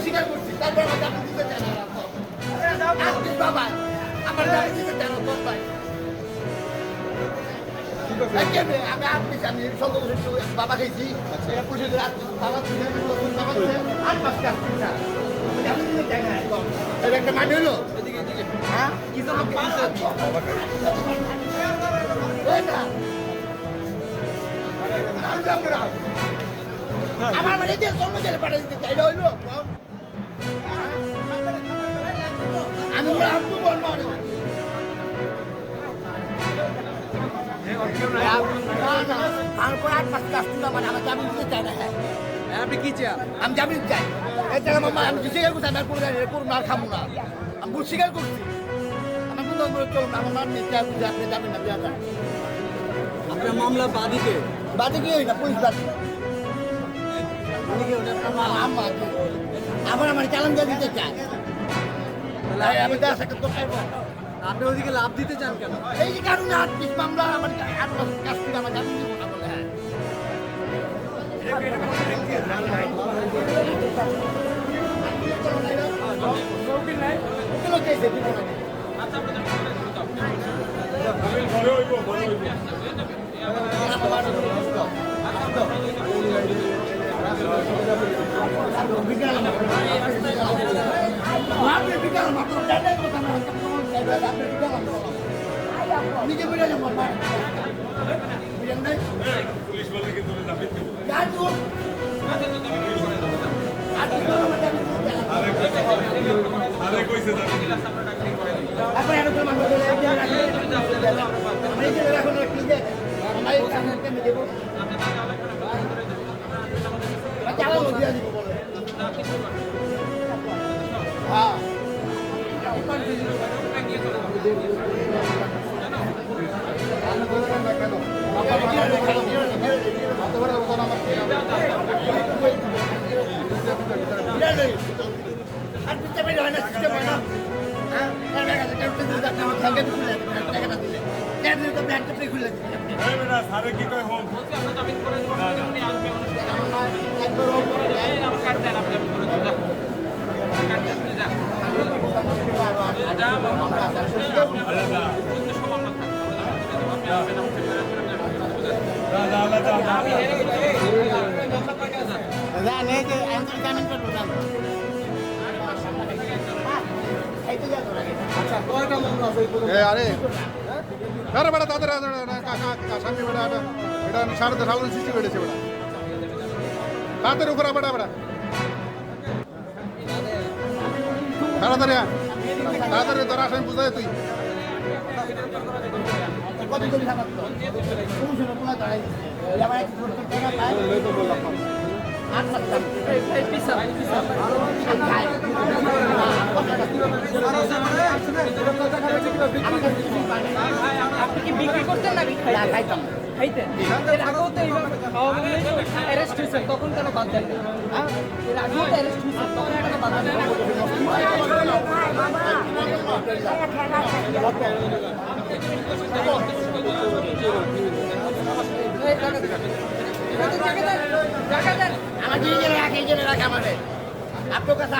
স্বীকার করছি তারপর আমার জামিন দিতে চাই না বাবা আমার জামিন দিতে চাই না তোর ভাই আমি আমি বাবা খাইছি একটা মাটি হলো আমার মানে জন্ম জেলে পাঠিয়ে দিতে চাই হইলো আমি বলবো আপনি কি চান? আমি জামিন চাই আমি স্বীকার করছি আমি কোনো মার খাবো না আমি ভুল স্বীকার করছি আমার কোনো চলুন আমার মার নিতে আপনি যাবেন না বিয়া যান আপনার মামলা বাদীকে বাদে কি না পুলিশ বাদে আমার আমার চালান দিয়ে দিতে চাই আমি দেশ একটা করতে আপনি ওদিকে লাভ দিতে চান কেন? এই কারণে 38 মামলা আমার 8 বছর কাছ থেকে আমার জামিন দিব না বলে নিজে বুঝে যাবো পুলিশ বলে কিন্তু আরে কইছে সারে কি কয় হোম আরে আরে বেটা তাদের সামনে বেটা এটা সাড়ে সাধারণ সৃষ্টি বেড়েছে বেটা তাদের উপরে বেটা বেটা তাড়াতাড়ি তাড়াতাড়ি তোর আসামি বুঝাই তুই আপনি কি বিক্রি করতেন না খাইতেন? এর আগেও তো এইভাবে খাওয়া অ্যারেস্ট হয়েছেন, তখন কেন বাদ দেন? এর আগেও তো অ্যারেস্ট হয়েছেন, তখন কেন বাদ দেন? আমাকে রাখে আমাদের আপনার কাছে